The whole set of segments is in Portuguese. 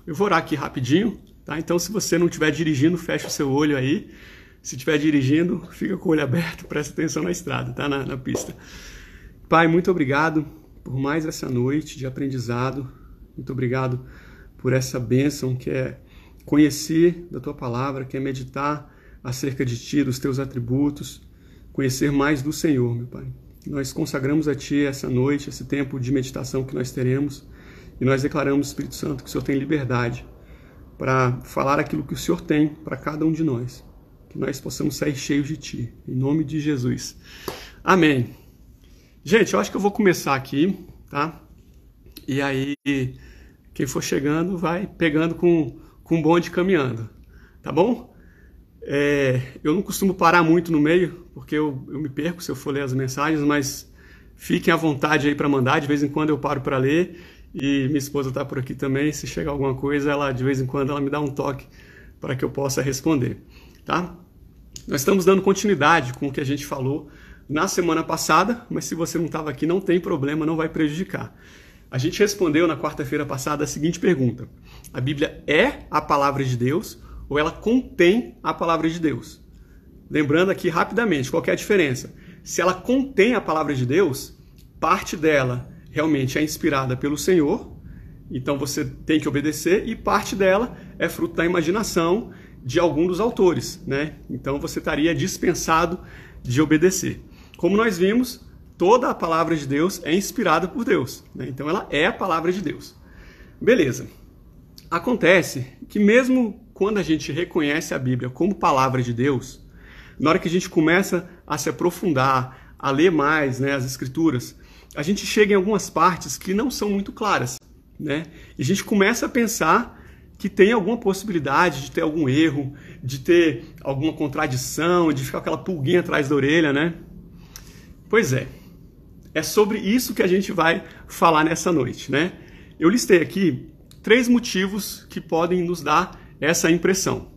Eu vou orar aqui rapidinho, tá? Então, se você não estiver dirigindo, fecha o seu olho aí. Se estiver dirigindo, fica com o olho aberto, presta atenção na estrada, tá? Na pista. Pai, muito obrigado por mais essa noite de aprendizado. Muito obrigado por essa bênção que é conhecer da Tua Palavra, que é meditar acerca de Ti, dos Teus atributos, conhecer mais do Senhor, meu Pai. Nós consagramos a Ti essa noite, esse tempo de meditação que nós teremos, e nós declaramos, Espírito Santo, que o Senhor tem liberdade para falar aquilo que o Senhor tem para cada um de nós. Que nós possamos sair cheios de Ti, em nome de Jesus. Amém. Gente, eu acho que eu vou começar aqui, tá? E aí, quem for chegando vai pegando com o bonde caminhando, tá bom? Eu não costumo parar muito no meio, porque eu me perco se eu for ler as mensagens, mas fiquem à vontade aí para mandar. De vez em quando eu paro para ler, e minha esposa está por aqui também. Se chegar alguma coisa, ela de vez em quando ela me dá um toque para que eu possa responder, tá? Nós estamos dando continuidade com o que a gente falou na semana passada, mas se você não estava aqui, não tem problema, não vai prejudicar. A gente respondeu na quarta-feira passada a seguinte pergunta: a Bíblia é a palavra de Deus ou ela contém a palavra de Deus? Lembrando aqui rapidamente, qual que é a diferença? Se ela contém a palavra de Deus, parte dela realmente é inspirada pelo Senhor, então você tem que obedecer, e parte dela é fruto da imaginação de algum dos autores, né? Então você estaria dispensado de obedecer. Como nós vimos, toda a palavra de Deus é inspirada por Deus, né? Então ela é a palavra de Deus. Beleza. Acontece que mesmo quando a gente reconhece a Bíblia como palavra de Deus, na hora que a gente começa a se aprofundar, a ler mais, né, as Escrituras, a gente chega em algumas partes que não são muito claras, né? E a gente começa a pensar que tem alguma possibilidade de ter algum erro, de ter alguma contradição, de ficar aquela pulguinha atrás da orelha, né? Pois é sobre isso que a gente vai falar nessa noite, né? Eu listei aqui 3 motivos que podem nos dar essa impressão.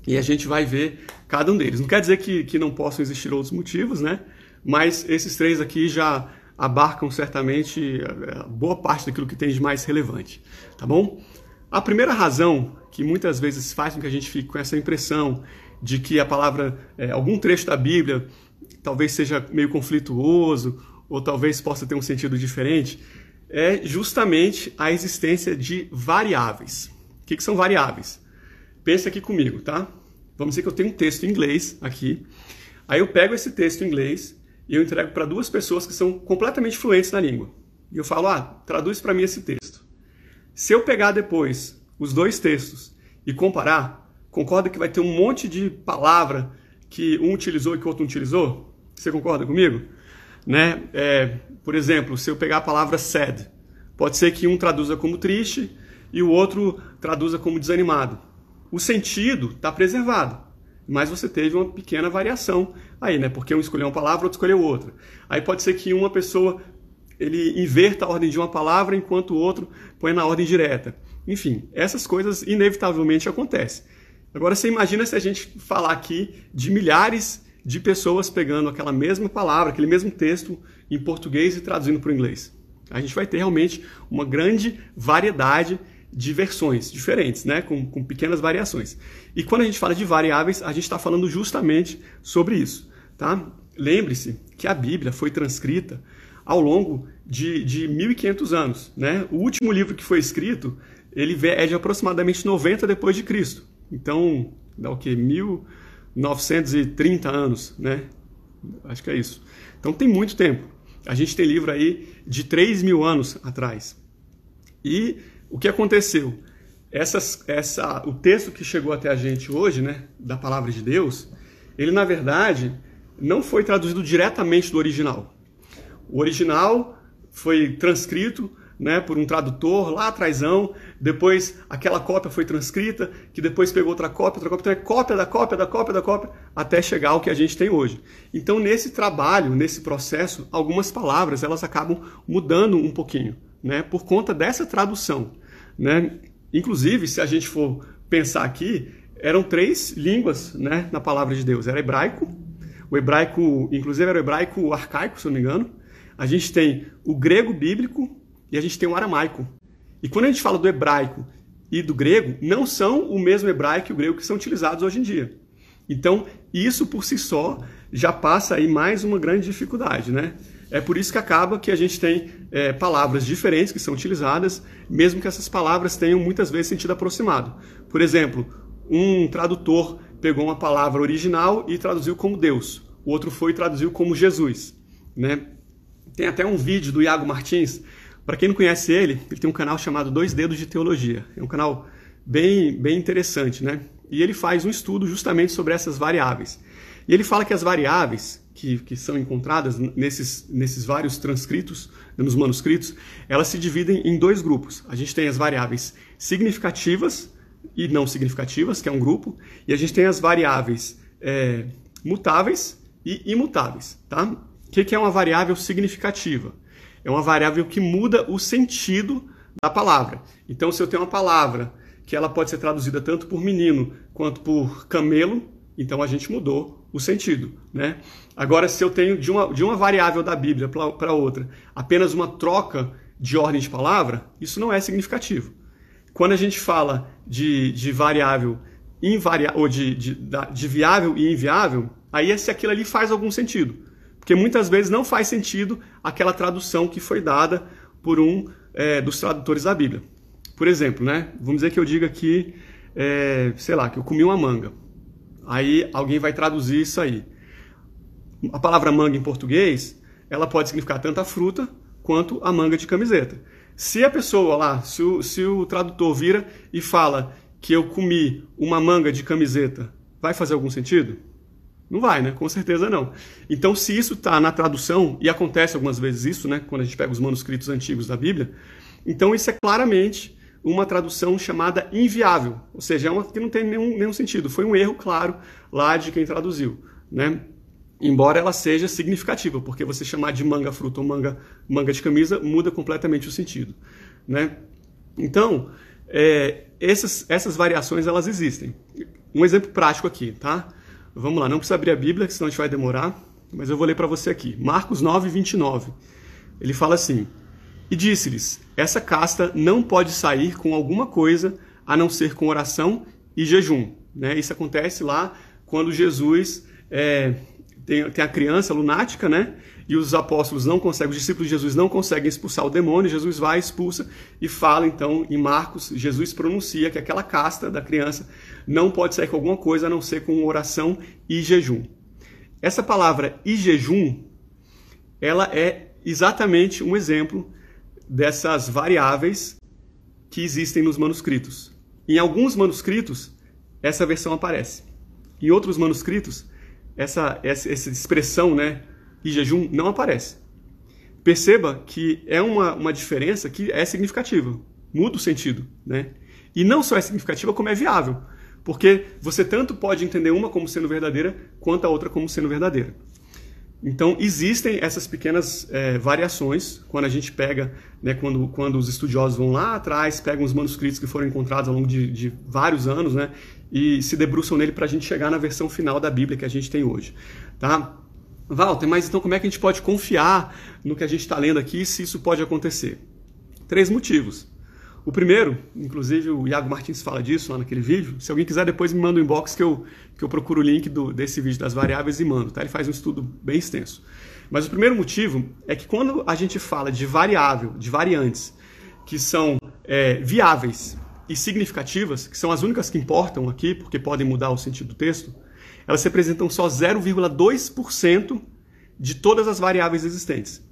E a gente vai ver cada um deles. Não quer dizer que não possam existir outros motivos, né? Mas esses 3 aqui já abarcam certamente a boa parte daquilo que tem de mais relevante, tá bom? A primeira razão que muitas vezes faz com que a gente fique com essa impressão de que a palavra, algum trecho da Bíblia, talvez seja meio conflituoso, ou talvez possa ter um sentido diferente, é justamente a existência de variáveis. O que são variáveis? Pensa aqui comigo, tá? Vamos dizer que eu tenho um texto em inglês aqui, aí eu pego esse texto em inglês e eu entrego para 2 pessoas que são completamente fluentes na língua. E eu falo, traduz para mim esse texto. Se eu pegar depois os 2 textos e comparar, concorda que vai ter um monte de palavra que um utilizou e que o outro não utilizou? Você concorda comigo? Né? Por exemplo, se eu pegar a palavra sad, pode ser que um traduza como triste e o outro traduza como desanimado. O sentido está preservado, mas você teve uma pequena variação aí, né? Porque um escolheu uma palavra, outro escolheu outra. Aí pode ser que uma pessoa ele inverta a ordem de uma palavra enquanto o outro põe na ordem direta. Enfim, essas coisas inevitavelmente acontecem. Agora você imagina se a gente falar aqui de milhares de pessoas pegando aquela mesma palavra, aquele mesmo texto em português e traduzindo para o inglês. A gente vai ter realmente uma grande variedade de versões diferentes, né? Com pequenas variações. E quando a gente fala de variáveis, a gente está falando justamente sobre isso, tá? Lembre-se que a Bíblia foi transcrita ao longo de 1.500 anos, né? O último livro que foi escrito, ele é de aproximadamente 90 depois de Cristo. Então, dá o quê? 1930 anos, né? Acho que é isso. Então tem muito tempo. A gente tem livro aí de 3.000 anos atrás. E o que aconteceu? O texto que chegou até a gente hoje, né, da Palavra de Deus, ele na verdade não foi traduzido diretamente do original. O original foi transcrito, né, por um tradutor lá atrásão, depois aquela cópia foi transcrita, que depois pegou outra cópia, então é cópia da cópia, da cópia, da cópia, até chegar ao que a gente tem hoje. Então nesse trabalho, nesse processo, algumas palavras elas acabam mudando um pouquinho, né, por conta dessa tradução, né? Inclusive, se a gente for pensar aqui, eram 3 línguas, né, na Palavra de Deus. Era hebraico, o hebraico, inclusive era o hebraico arcaico, se eu não me engano. A gente tem o grego bíblico e a gente tem o aramaico. E quando a gente fala do hebraico e do grego, não são o mesmo hebraico e o grego que são utilizados hoje em dia. Então, isso por si só já passa aí mais uma grande dificuldade, né? É por isso que acaba que a gente tem palavras diferentes que são utilizadas, mesmo que essas palavras tenham muitas vezes sentido aproximado. Por exemplo, um tradutor pegou uma palavra original e traduziu como Deus. O outro foi e traduziu como Jesus, né? Tem até um vídeo do Iago Martins. Para quem não conhece ele tem um canal chamado Dois Dedos de Teologia. É um canal bem interessante, né? E ele faz um estudo justamente sobre essas variáveis. E ele fala que as variáveis que são encontradas nesses vários transcritos, nos manuscritos, elas se dividem em dois grupos. A gente tem as variáveis significativas e não significativas, que é um grupo, e a gente tem as variáveis mutáveis e imutáveis, tá? O que é uma variável significativa? É uma variável que muda o sentido da palavra. Então, se eu tenho uma palavra que ela pode ser traduzida tanto por menino quanto por camelo, então a gente mudou o sentido, né? Agora, se eu tenho de uma variável da Bíblia para outra apenas uma troca de ordem de palavra, isso não é significativo. Quando a gente fala de variável ou de viável e inviável, aí é se aquilo ali faz algum sentido. Porque muitas vezes não faz sentido aquela tradução que foi dada por um dos tradutores da Bíblia. Por exemplo, né? Vamos dizer que eu diga aqui, sei lá, que eu comi uma manga. Aí alguém vai traduzir isso aí. A palavra manga em português, ela pode significar tanto a fruta quanto a manga de camiseta. Se a pessoa lá, se o tradutor vira e fala que eu comi uma manga de camiseta, vai fazer algum sentido? Não vai, né? Com certeza não. Então, se isso está na tradução, e acontece algumas vezes isso, né? Quando a gente pega os manuscritos antigos da Bíblia, então isso é claramente uma tradução chamada inviável, ou seja, é uma que não tem nenhum sentido. Foi um erro, claro, lá de quem traduziu, né? Embora ela seja significativa, porque você chamar de manga fruta ou manga de camisa muda completamente o sentido, né? Então, essas variações, elas existem. Um exemplo prático aqui, tá? Vamos lá, não precisa abrir a Bíblia, senão a gente vai demorar, mas eu vou ler para você aqui. Marcos 9, 29. Ele fala assim: e disse-lhes, essa casta não pode sair com alguma coisa a não ser com oração e jejum. Né? Isso acontece lá quando Jesus tem a criança lunática, né? E os apóstolos não conseguem, os discípulos de Jesus não conseguem expulsar o demônio, Jesus vai, expulsa e fala então em Marcos, Jesus pronuncia que aquela casta da criança não pode sair com alguma coisa a não ser com oração e jejum. Essa palavra e jejum, ela é exatamente um exemplo dessas variáveis que existem nos manuscritos. Em alguns manuscritos, essa versão aparece. Em outros manuscritos, essa expressão, né, e jejum não aparece. Perceba que é uma diferença que é significativa, muda o sentido, né? E não só é significativa, como é viável, porque você tanto pode entender uma como sendo verdadeira, quanto a outra como sendo verdadeira. Então, existem essas pequenas variações, quando a gente pega, né, quando os estudiosos vão lá atrás, pegam os manuscritos que foram encontrados ao longo de vários anos, né, e se debruçam nele para a gente chegar na versão final da Bíblia que a gente tem hoje, tá? Walter, mas então como é que a gente pode confiar no que a gente está lendo aqui se isso pode acontecer? 3 motivos. O primeiro, inclusive o Iago Martins fala disso lá naquele vídeo, se alguém quiser depois me manda um inbox que eu procuro o link desse vídeo das variáveis e mando, tá? Ele faz um estudo bem extenso. Mas o primeiro motivo é que quando a gente fala de variável, de variantes, que são viáveis e significativas, que são as únicas que importam aqui, porque podem mudar o sentido do texto, elas representam só 0,2% de todas as variáveis existentes.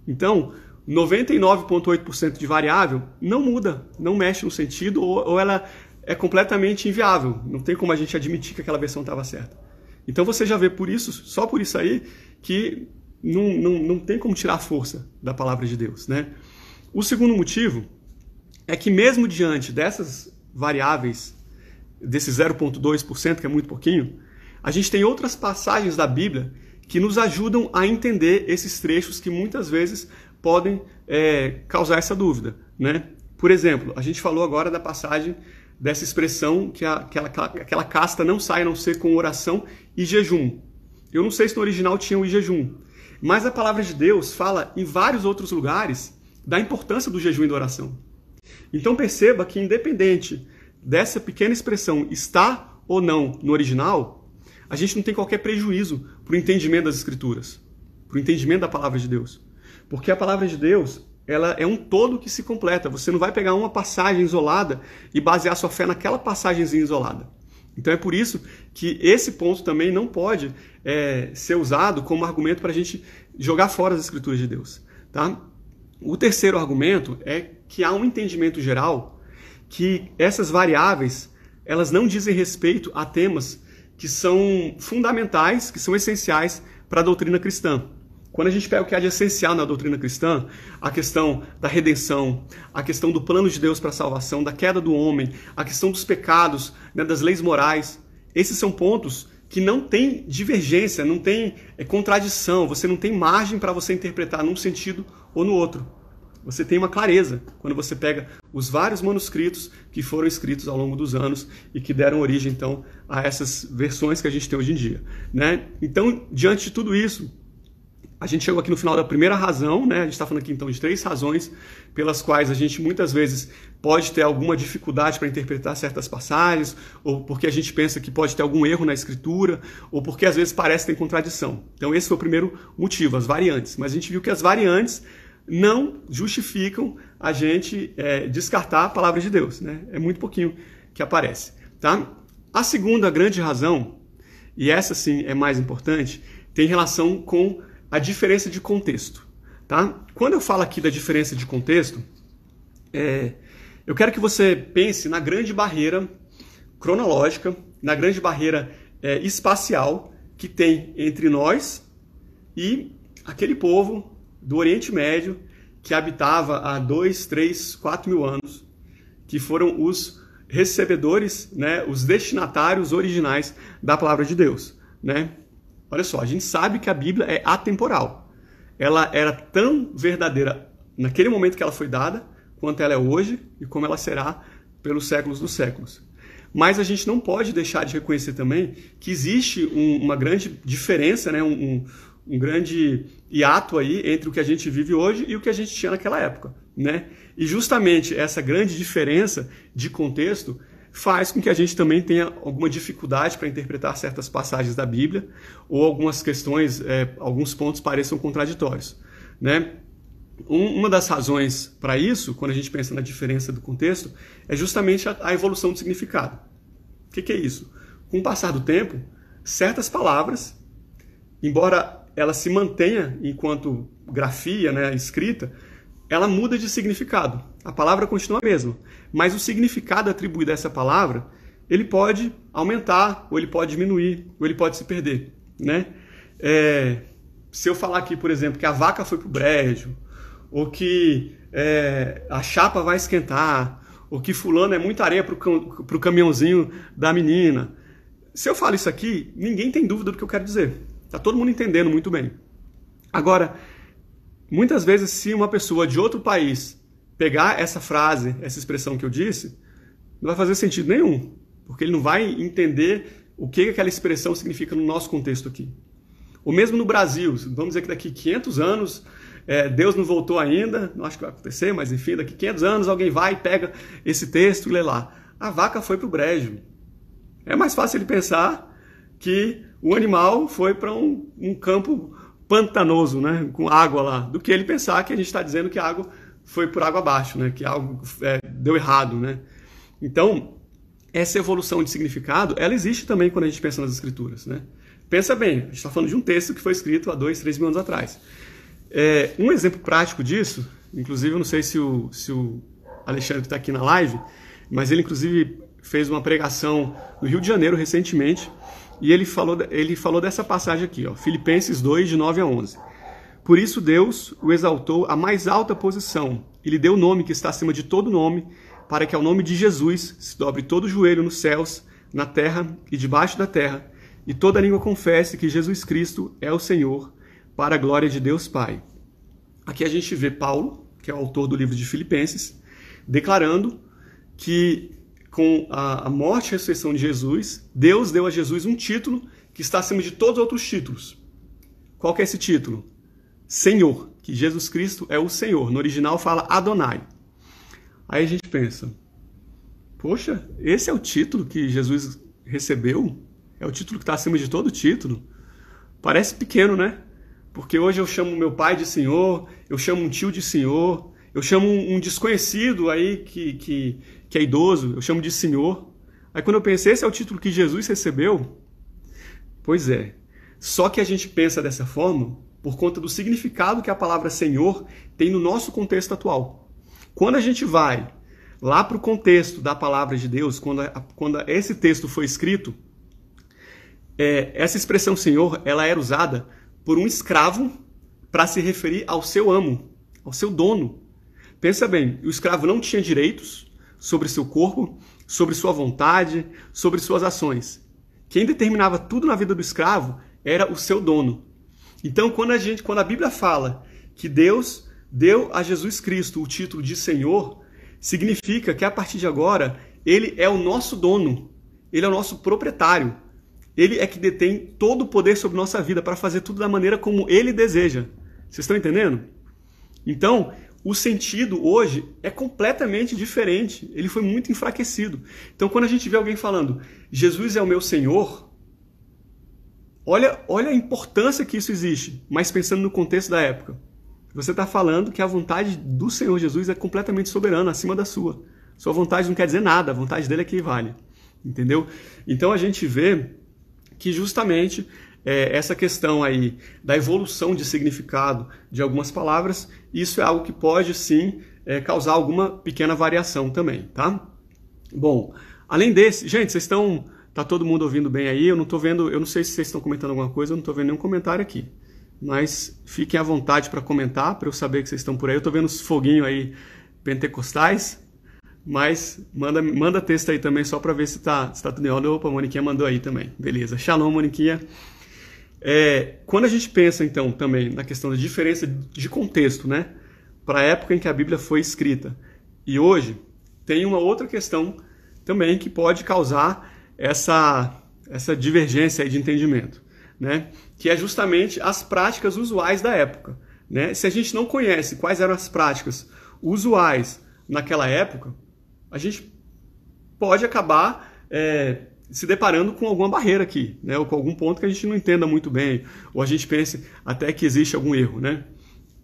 Então, 99,8% de variável não muda, não mexe no sentido, ou ela é completamente inviável. Não tem como a gente admitir que aquela versão estava certa. Então você já vê por isso, só por isso aí, que não tem como tirar a força da palavra de Deus, né? O segundo motivo é que mesmo diante dessas variáveis, desse 0,2%, que é muito pouquinho, a gente tem outras passagens da Bíblia que nos ajudam a entender esses trechos que muitas vezes podem causar essa dúvida, né? Por exemplo, a gente falou agora da passagem dessa expressão que aquela casta não sai a não ser com oração e jejum. Eu não sei se no original tinha o jejum, mas a palavra de Deus fala em vários outros lugares da importância do jejum e da oração. Então perceba que independente dessa pequena expressão estar ou não no original, a gente não tem qualquer prejuízo para o entendimento das Escrituras, para o entendimento da palavra de Deus. Porque a palavra de Deus, ela é um todo que se completa. Você não vai pegar uma passagem isolada e basear sua fé naquela passagenzinha isolada. Então é por isso que esse ponto também não pode ser usado como argumento para a gente jogar fora as Escrituras de Deus. Tá? O terceiro argumento é que há um entendimento geral que essas variáveis elas não dizem respeito a temas que são fundamentais, que são essenciais para a doutrina cristã. Quando a gente pega o que há de essencial na doutrina cristã, a questão da redenção, a questão do plano de Deus para a salvação, da queda do homem, a questão dos pecados, né, das leis morais, esses são pontos que não tem divergência, não tem contradição, você não tem margem para você interpretar num sentido ou no outro. Você tem uma clareza quando você pega os vários manuscritos que foram escritos ao longo dos anos e que deram origem, então, a essas versões que a gente tem hoje em dia, né? Então, diante de tudo isso, a gente chegou aqui no final da primeira razão, né? A gente está falando aqui, então, de 3 razões pelas quais a gente, muitas vezes, pode ter alguma dificuldade para interpretar certas passagens, ou porque a gente pensa que pode ter algum erro na escritura, ou porque, às vezes, parece ter contradição. Então, esse foi o primeiro motivo, as variantes. Mas a gente viu que as variantes não justificam a gente descartar a palavra de Deus, né? É muito pouquinho que aparece, tá? A segunda grande razão, e essa sim é mais importante, tem relação com a diferença de contexto, tá? Quando eu falo aqui da diferença de contexto, eu quero que você pense na grande barreira cronológica, na grande barreira espacial que tem entre nós e aquele povo do Oriente Médio que habitava há 2, 3, 4 mil anos, que foram os recebedores, né, os destinatários originais da palavra de Deus, né? Olha só, a gente sabe que a Bíblia é atemporal. Ela era tão verdadeira naquele momento que ela foi dada, quanto ela é hoje e como ela será pelos séculos dos séculos. Mas a gente não pode deixar de reconhecer também que existe uma grande diferença, né, um grande hiato aí entre o que a gente vive hoje e o que a gente tinha naquela época, né? E justamente essa grande diferença de contexto faz com que a gente também tenha alguma dificuldade para interpretar certas passagens da Bíblia ou algumas questões, alguns pontos pareçam contraditórios, né? Uma das razões para isso, quando a gente pensa na diferença do contexto, é justamente a evolução do significado. O que é isso? Com o passar do tempo, certas palavras, embora ela se mantenha enquanto grafia, né, escrita, ela muda de significado. A palavra continua a mesma, mas o significado atribuído a essa palavra, ele pode aumentar, ou ele pode diminuir, ou ele pode se perder, né? Se eu falar aqui, por exemplo, que a vaca foi para o brejo, ou que a chapa vai esquentar, ou que fulano é muita areia para o caminhãozinho da menina. Se eu falo isso aqui, ninguém tem dúvida do que eu quero dizer. Está todo mundo entendendo muito bem. Agora, muitas vezes, se uma pessoa de outro país pegar essa frase, essa expressão que eu disse, não vai fazer sentido nenhum, porque ele não vai entender o que aquela expressão significa no nosso contexto aqui. Ou mesmo no Brasil, vamos dizer que daqui 500 anos, Deus não voltou ainda, não acho que vai acontecer, mas enfim, daqui 500 anos alguém vai e pega esse texto e lê lá. A vaca foi para o brejo. É mais fácil ele pensar que o animal foi para um campo pantanoso, né, com água lá, do que ele pensar que a gente está dizendo que a água foi por água abaixo, né, que algo deu errado, né? Então, essa evolução de significado, ela existe também quando a gente pensa nas Escrituras, né? Pensa bem, a gente está falando de um texto que foi escrito há 2, 3 mil anos atrás. Um exemplo prático disso, inclusive eu não sei se o Alexandre está aqui na live, mas ele inclusive fez uma pregação no Rio de Janeiro recentemente, e ele falou dessa passagem aqui, ó, Filipenses 2, de 9 a 11. Por isso Deus o exaltou à mais alta posição e lhe deu o nome que está acima de todo nome, para que ao nome de Jesus se dobre todo o joelho nos céus, na terra e debaixo da terra, e toda língua confesse que Jesus Cristo é o Senhor, para a glória de Deus Pai. Aqui a gente vê Paulo, que é o autor do livro de Filipenses, declarando que com a morte e ressurreição de Jesus, Deus deu a Jesus um título que está acima de todos os outros títulos. Qual que é esse título? Senhor, que Jesus Cristo é o Senhor. No original fala Adonai. Aí a gente pensa, poxa, esse é o título que Jesus recebeu? É o título que está acima de todo título? Parece pequeno, né? Porque hoje eu chamo meu pai de senhor, eu chamo um tio de senhor, eu chamo um desconhecido aí que é idoso, eu chamo de senhor. Aí quando eu pensei, esse é o título que Jesus recebeu? Pois é. Só que a gente pensa dessa forma por conta do significado que a palavra Senhor tem no nosso contexto atual. Quando a gente vai lá para o contexto da palavra de Deus, quando esse texto foi escrito, essa expressão Senhor, ela era usada por um escravo para se referir ao seu amo, ao seu dono. Pensa bem, o escravo não tinha direitos sobre seu corpo, sobre sua vontade, sobre suas ações. Quem determinava tudo na vida do escravo era o seu dono. Então, quando a Bíblia fala que Deus deu a Jesus Cristo o título de Senhor, significa que a partir de agora, Ele é o nosso dono, Ele é o nosso proprietário. Ele é que detém todo o poder sobre nossa vida para fazer tudo da maneira como Ele deseja. Vocês estão entendendo? Então, o sentido hoje é completamente diferente. Ele foi muito enfraquecido. Então, quando a gente vê alguém falando, Jesus é o meu Senhor, olha a importância que isso existe, mas pensando no contexto da época. Você está falando que a vontade do Senhor Jesus é completamente soberana, acima da sua. Sua vontade não quer dizer nada, a vontade dele é que vale. Entendeu? Então, a gente vê que justamente essa questão aí da evolução de significado de algumas palavras, isso é algo que pode sim causar alguma pequena variação também, tá? Bom, além desse, gente, tá todo mundo ouvindo bem aí? Eu não tô vendo, eu não sei se vocês estão comentando alguma coisa, eu não tô vendo nenhum comentário aqui. Mas fiquem à vontade para comentar, para eu saber que vocês estão por aí. Eu tô vendo os foguinhos aí pentecostais. Mas manda texto aí também só para ver se tá tudo em ordem. Opa, a Moniquinha mandou aí também. Beleza. Shalom, Moniquinha. Quando a gente pensa, então, também na questão da diferença de contexto, né? Para a época em que a Bíblia foi escrita e hoje, tem uma outra questão também que pode causar essa divergência aí de entendimento, né? Que é justamente as práticas usuais da época, né? Se a gente não conhece quais eram as práticas usuais naquela época, a gente pode acabar se deparando com alguma barreira aqui, né? Ou com algum ponto que a gente não entenda muito bem, ou a gente pense até que existe algum erro, né?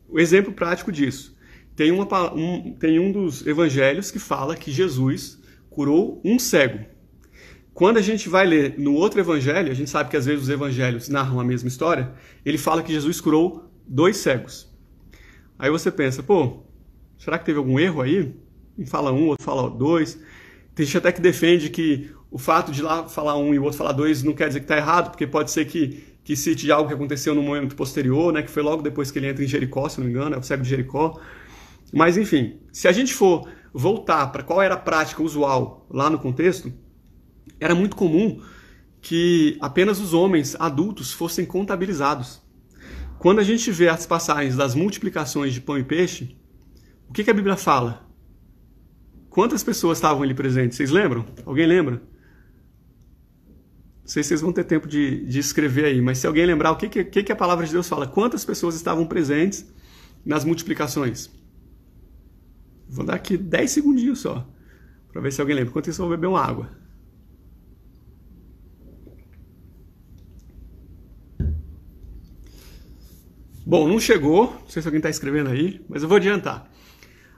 O exemplo prático disso, tem um dos evangelhos que fala que Jesus curou um cego. Quando a gente vai ler no outro evangelho, a gente sabe que às vezes os evangelhos narram a mesma história, ele fala que Jesus curou 2 cegos. Aí você pensa, pô, será que teve algum erro aí? Um fala 1, outro fala 2. Tem gente até que defende que o fato de lá falar 1 e o outro falar 2 não quer dizer que está errado, porque pode ser que cite de algo que aconteceu no momento posterior, né, que foi logo depois que ele entra em Jericó, se não me engano, é o cego de Jericó. Mas enfim, se a gente for voltar para qual era a prática usual lá no contexto, era muito comum que apenas os homens adultos fossem contabilizados. Quando a gente vê as passagens das multiplicações de pão e peixe, o que a Bíblia fala? Quantas pessoas estavam ali presentes? Vocês lembram? Alguém lembra? Não sei se vocês vão ter tempo de escrever aí, mas se alguém lembrar, o que a palavra de Deus fala? Quantas pessoas estavam presentes nas multiplicações? Vou dar aqui 10 segundinhos só, para ver se alguém lembra. Enquanto isso, eu vou beber uma água. Bom, não chegou, não sei se alguém está escrevendo aí, mas eu vou adiantar.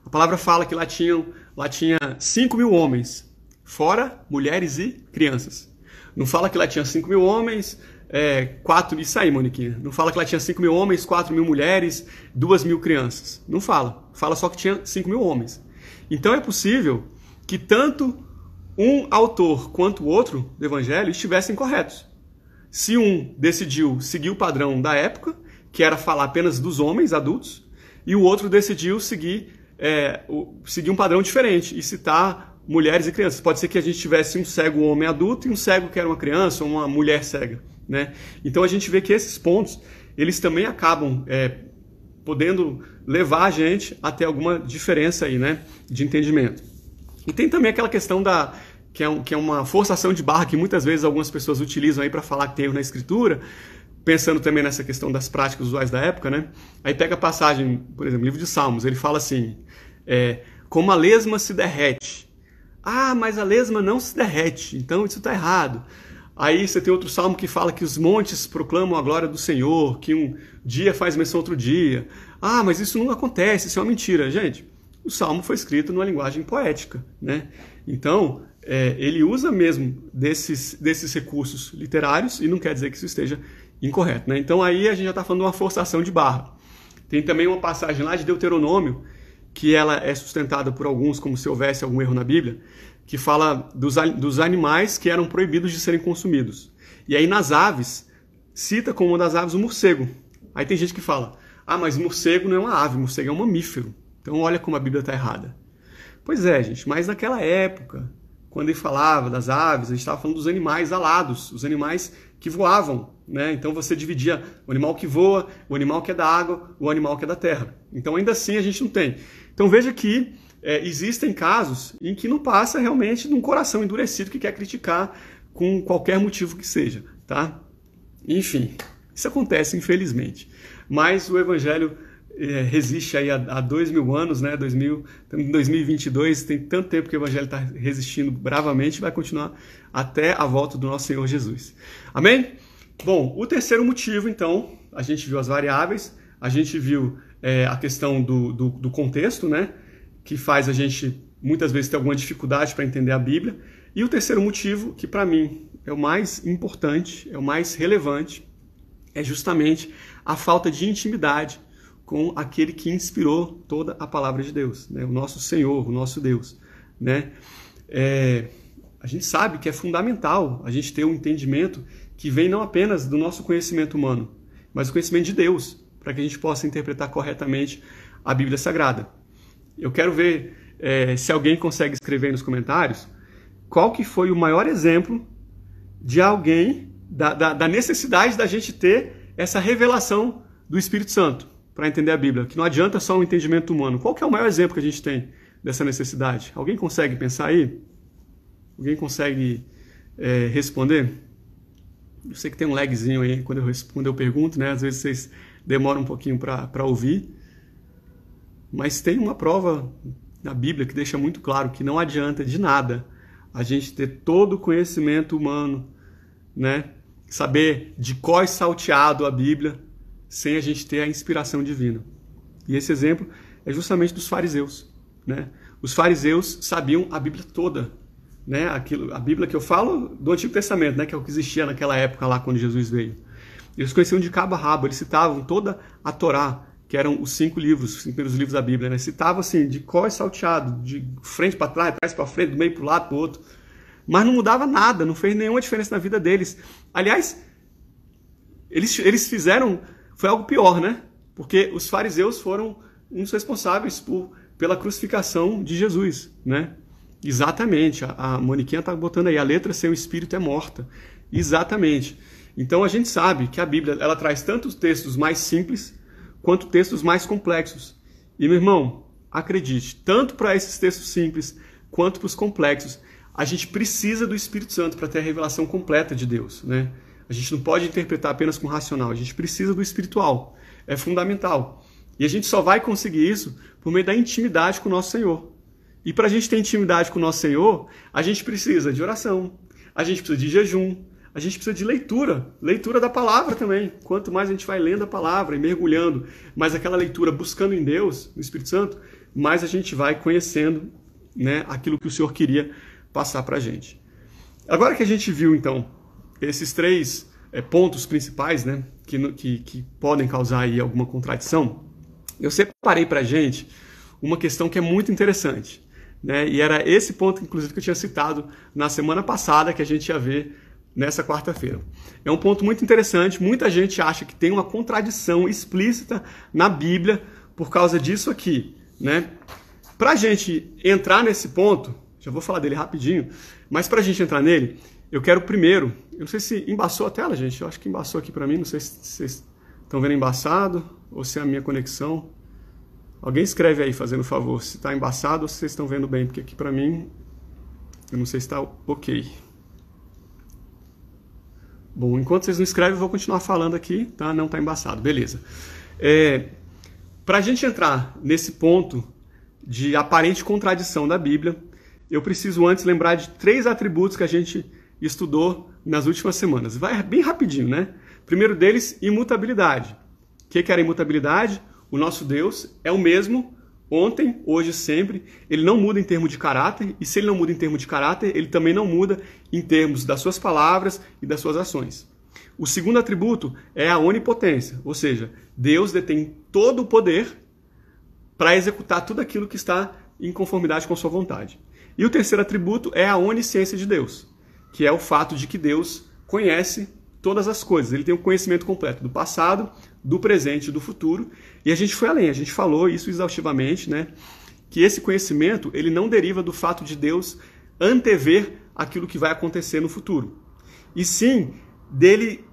A palavra fala que lá tinha 5.000 homens, fora mulheres e crianças. Não fala que lá tinha 5.000 homens, 4... Isso aí, Moniquinha. Não fala que lá tinha 5.000 homens, 4.000 mulheres, 2.000 crianças. Não fala. Fala só que tinha 5.000 homens. Então é possível que tanto um autor quanto o outro do evangelho estivessem corretos. Se um decidiu seguir o padrão da época, que era falar apenas dos homens adultos, e o outro decidiu seguir um padrão diferente e citar mulheres e crianças. Pode ser que a gente tivesse um cego homem adulto e um cego que era uma criança ou uma mulher cega, né? Então a gente vê que esses pontos, eles também acabam podendo levar a gente a ter alguma diferença aí, né, de entendimento. E tem também aquela questão que é uma forçação de barra que muitas vezes algumas pessoas utilizam aí para falar que tem erro na escritura, pensando também nessa questão das práticas usuais da época, né? Aí pega a passagem, por exemplo, livro de Salmos, ele fala assim, como a lesma se derrete. Ah, mas a lesma não se derrete, então isso está errado. Aí você tem outro salmo que fala que os montes proclamam a glória do Senhor, que um dia faz menção a outro dia. Ah, mas isso não acontece, isso é uma mentira. Gente, o salmo foi escrito numa linguagem poética, né? Então, ele usa mesmo desses recursos literários e não quer dizer que isso esteja incorreto, né? Então aí a gente já está falando de uma forçação de barra. Tem também uma passagem lá de Deuteronômio, que ela é sustentada por alguns como se houvesse algum erro na Bíblia, que fala dos animais que eram proibidos de serem consumidos. E aí nas aves, cita como uma das aves o morcego. Aí tem gente que fala, ah, mas morcego não é uma ave, morcego é um mamífero. Então olha como a Bíblia está errada. Pois é, gente, mas naquela época, quando ele falava das aves, a gente estava falando dos animais alados, os animais que voavam, né? Então você dividia o animal que voa, o animal que é da água, o animal que é da terra. Então ainda assim a gente não tem. Então veja que existem casos em que não passa realmente de um coração endurecido que quer criticar com qualquer motivo que seja, tá? Enfim, isso acontece infelizmente. Mas o Evangelho resiste aí há 2000 anos, né? 2022, tem tanto tempo que o Evangelho está resistindo bravamente e vai continuar até a volta do nosso Senhor Jesus. Amém? Bom, o terceiro motivo, então, a gente viu as variáveis, a gente viu a questão do contexto, né? Que faz a gente, muitas vezes, ter alguma dificuldade para entender a Bíblia. E o terceiro motivo, que para mim é o mais importante, é o mais relevante, é justamente a falta de intimidade com aquele que inspirou toda a palavra de Deus, né? O nosso Senhor, o nosso Deus, né? A gente sabe que é fundamental a gente ter um entendimento que vem não apenas do nosso conhecimento humano, mas do conhecimento de Deus, para que a gente possa interpretar corretamente a Bíblia Sagrada. Eu quero ver se alguém consegue escrever nos comentários qual que foi o maior exemplo de alguém, da necessidade da gente ter essa revelação do Espírito Santo para entender a Bíblia, que não adianta só um entendimento humano. Qual que é o maior exemplo que a gente tem dessa necessidade? Alguém consegue pensar aí? Alguém consegue responder? Eu sei que tem um lagzinho aí quando eu pergunto, né? Às vezes vocês demoram um pouquinho para ouvir, mas tem uma prova na Bíblia que deixa muito claro que não adianta de nada a gente ter todo o conhecimento humano, né? Saber de cor e salteado a Bíblia, sem a gente ter a inspiração divina. E esse exemplo é justamente dos fariseus, né? Os fariseus sabiam a Bíblia toda, né? A Bíblia que eu falo do Antigo Testamento, né? Que é o que existia naquela época lá quando Jesus veio. Eles conheciam de cabo a rabo, eles citavam toda a Torá, que eram os 5 livros, os 5 primeiros livros da Bíblia, né? Citavam assim, de cor e salteado, de frente para trás, trás para frente, do meio para o lado, para o outro. Mas não mudava nada, não fez nenhuma diferença na vida deles. Aliás, eles fizeram... Foi algo pior, né? Porque os fariseus foram uns responsáveis pela crucificação de Jesus, né? Exatamente. A Moniquinha está botando aí, a letra sem o Espírito é morta. Exatamente. Então a gente sabe que a Bíblia ela traz tanto os textos mais simples quanto textos mais complexos. E, meu irmão, acredite, tanto para esses textos simples quanto para os complexos, a gente precisa do Espírito Santo para ter a revelação completa de Deus, né? A gente não pode interpretar apenas com o racional, a gente precisa do espiritual, é fundamental. E a gente só vai conseguir isso por meio da intimidade com o nosso Senhor. E para a gente ter intimidade com o nosso Senhor, a gente precisa de oração, a gente precisa de jejum, a gente precisa de leitura da palavra também. Quanto mais a gente vai lendo a palavra e mergulhando, mais aquela leitura buscando em Deus, no Espírito Santo, mais a gente vai conhecendo, né, aquilo que o Senhor queria passar para a gente. Agora que a gente viu, então, esses 3 pontos principais, né, que podem causar aí alguma contradição, eu separei para a gente uma questão que é muito interessante, né, e era esse ponto, inclusive, que eu tinha citado na semana passada, que a gente ia ver nessa quarta-feira. É um ponto muito interessante, muita gente acha que tem uma contradição explícita na Bíblia por causa disso aqui, né? Para a gente entrar nesse ponto, já vou falar dele rapidinho, mas para a gente entrar nele, eu quero primeiro, eu não sei se embaçou a tela, gente, eu acho que embaçou aqui para mim, não sei se vocês estão vendo embaçado ou se é a minha conexão. Alguém escreve aí, fazendo favor, se está embaçado ou se vocês estão vendo bem, porque aqui para mim, eu não sei se está ok. Bom, enquanto vocês não escrevem, eu vou continuar falando aqui, tá? Não está embaçado, beleza. Para a gente entrar nesse ponto de aparente contradição da Bíblia, eu preciso antes lembrar de 3 atributos que a gente estudou nas últimas semanas. Vai bem rapidinho, né? Primeiro deles, imutabilidade. O que era imutabilidade? O nosso Deus é o mesmo ontem, hoje, sempre. Ele não muda em termos de caráter, e se ele não muda em termos de caráter, ele também não muda em termos das suas palavras e das suas ações. O segundo atributo é a onipotência, ou seja, Deus detém todo o poder para executar tudo aquilo que está em conformidade com a sua vontade. E o terceiro atributo é a onisciência de Deus, que é o fato de que Deus conhece todas as coisas. Ele tem o conhecimento completo do passado, do presente e do futuro. E a gente foi além, a gente falou isso exaustivamente, né? Que esse conhecimento ele não deriva do fato de Deus antever aquilo que vai acontecer no futuro. E sim, dele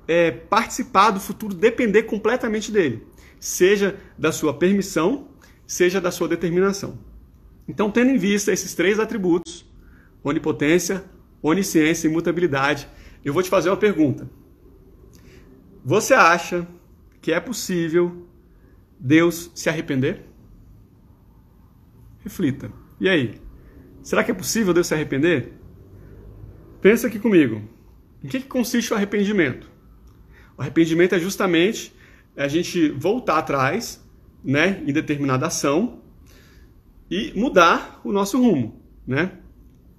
participar do futuro, depender completamente dele. Seja da sua permissão, seja da sua determinação. Então, tendo em vista esses 3 atributos, onipotência, onisciência e imutabilidade, eu vou te fazer uma pergunta. Você acha que é possível Deus se arrepender? Reflita. E aí? Será que é possível Deus se arrepender? Pensa aqui comigo. Em que consiste o arrependimento? O arrependimento é justamente a gente voltar atrás, né, em determinada ação e mudar o nosso rumo, né?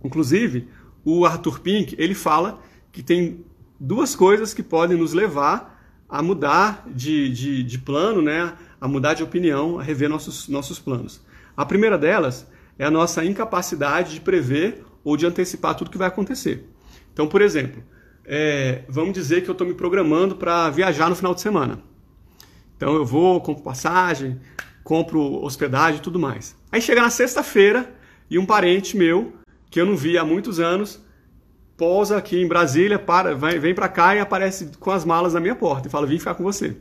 Inclusive, o Arthur Pink, ele fala que tem 2 coisas que podem nos levar a mudar de plano, né? A mudar de opinião, a rever nossos planos. A primeira delas é a nossa incapacidade de prever ou de antecipar tudo que vai acontecer. Então, por exemplo, vamos dizer que eu estou me programando para viajar no final de semana. Então eu vou, compro passagem, compro hospedagem e tudo mais. Aí chega na sexta-feira e um parente meu, que eu não vi há muitos anos, pousa aqui em Brasília, vem para cá e aparece com as malas na minha porta e fala, vim ficar com você.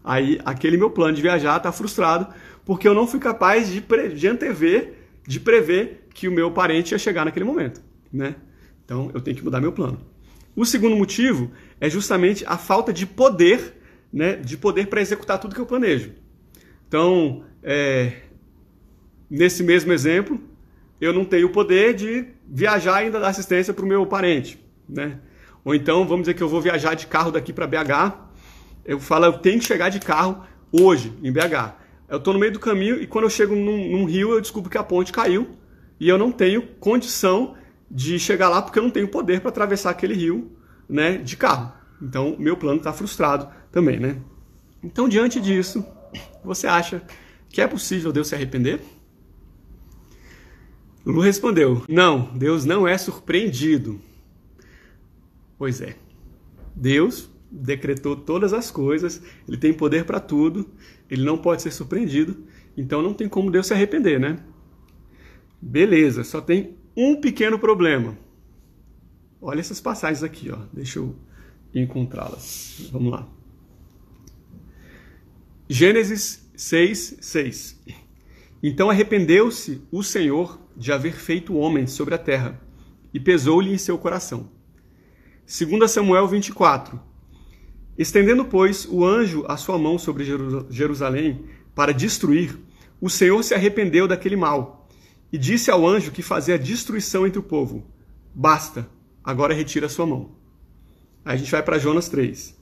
Aí aquele meu plano de viajar está frustrado porque eu não fui capaz de antever, de prever que o meu parente ia chegar naquele momento, né? Então eu tenho que mudar meu plano. O segundo motivo é justamente a falta de poder, né, de poder para executar tudo que eu planejo. Então, nesse mesmo exemplo, eu não tenho o poder de viajar e ainda dar assistência para o meu parente, né? Ou então, vamos dizer que eu vou viajar de carro daqui para BH, eu falo, eu tenho que chegar de carro hoje, em BH. Eu estou no meio do caminho e quando eu chego num rio, eu descubro que a ponte caiu e eu não tenho condição de chegar lá porque eu não tenho poder para atravessar aquele rio, né, de carro. Então, meu plano está frustrado também, né? Então, diante disso, você acha que é possível Deus se arrepender? Lu respondeu, não, Deus não é surpreendido. Pois é, Deus decretou todas as coisas, Ele tem poder para tudo, Ele não pode ser surpreendido, então não tem como Deus se arrepender, né? Beleza, só tem um pequeno problema. Olha essas passagens aqui, ó. Deixa eu encontrá-las. Vamos lá. Gênesis 6:6. Então arrependeu-se o Senhor de haver feito o homem sobre a terra, e pesou-lhe em seu coração. 2 Samuel 24. Estendendo, pois, o anjo a sua mão sobre Jerusalém para destruir, o Senhor se arrependeu daquele mal, e disse ao anjo que fazia destruição entre o povo, basta, agora retira a sua mão. Aí a gente vai para Jonas 3.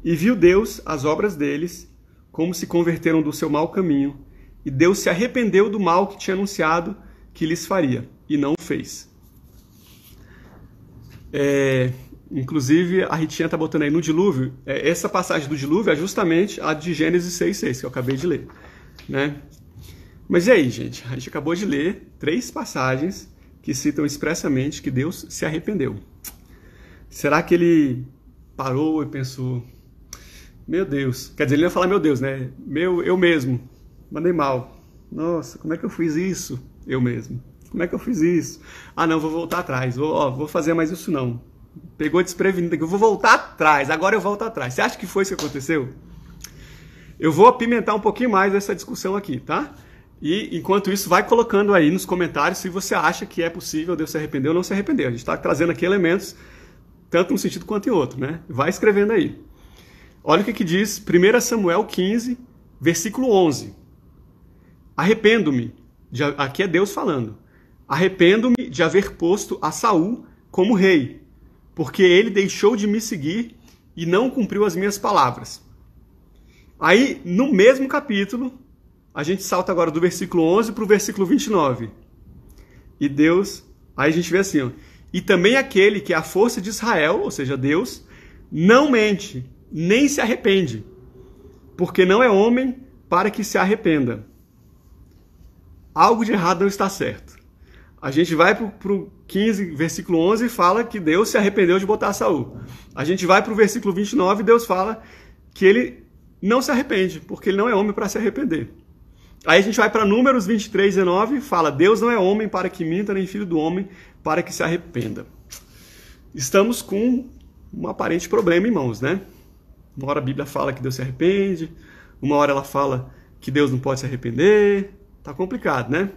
E viu Deus as obras deles, como se converteram do seu mau caminho, e Deus se arrependeu do mal que tinha anunciado que lhes faria, e não o fez. Inclusive, a Ritinha está botando aí no dilúvio, essa passagem do dilúvio é justamente a de Gênesis 6:6, que eu acabei de ler, né? Mas e aí, gente? A gente acabou de ler 3 passagens que citam expressamente que Deus se arrependeu. Será que ele parou e pensou, meu Deus, quer dizer, ele ia falar meu Deus, né? Eu mesmo, mandei mal. Nossa, como é que eu fiz isso? Eu mesmo. Como é que eu fiz isso? Ah, não, vou voltar atrás. Vou fazer mais isso não. Pegou desprevenido aqui. Eu vou voltar atrás. Agora eu volto atrás. Você acha que foi isso que aconteceu? Eu vou apimentar um pouquinho mais essa discussão aqui, tá? E enquanto isso, vai colocando aí nos comentários se você acha que é possível Deus se arrepender ou não se arrepender. A gente está trazendo aqui elementos, tanto num sentido quanto em outro, né? Vai escrevendo aí. Olha o que diz 1 Samuel 15, versículo 11. Arrependo-me, aqui é Deus falando, arrependo-me de haver posto a Saul como rei, porque ele deixou de me seguir e não cumpriu as minhas palavras. Aí, no mesmo capítulo, a gente salta agora do versículo 11 para o versículo 29. E Deus, aí a gente vê assim, ó, e também aquele que é a força de Israel, ou seja, Deus, não mente, nem se arrepende, porque não é homem para que se arrependa. Algo de errado não está certo. A gente vai para o 15, versículo 11, e fala que Deus se arrependeu de botar Saul. A gente vai para o versículo 29 e Deus fala que ele não se arrepende, porque ele não é homem para se arrepender. Aí a gente vai para Números 23, 19 e fala, Deus não é homem para que minta, nem filho do homem para que se arrependa. Estamos com um aparente problema em mãos, né? Uma hora a Bíblia fala que Deus se arrepende, uma hora ela fala que Deus não pode se arrepender. Tá complicado, né?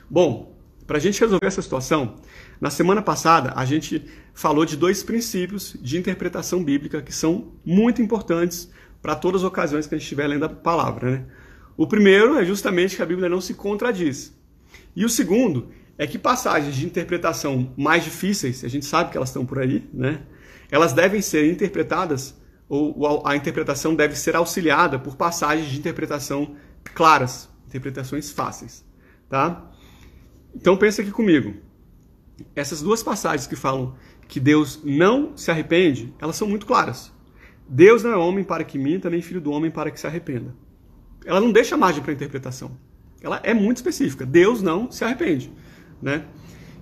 Bom, para a gente resolver essa situação, na semana passada a gente falou de 2 princípios de interpretação bíblica que são muito importantes para todas as ocasiões que a gente estiver lendo a palavra, né? O primeiro é justamente que a Bíblia não se contradiz. E o segundo é que passagens de interpretação mais difíceis, a gente sabe que elas estão por aí, né? Elas devem ser interpretadas, ou a interpretação deve ser auxiliada por passagens de interpretação claras, interpretações fáceis, tá? Então pensa aqui comigo. Essas 2 passagens que falam que Deus não se arrepende, elas são muito claras. Deus não é homem para que minta, nem filho do homem para que se arrependa. Ela não deixa margem para interpretação. Ela é muito específica. Deus não se arrepende, né?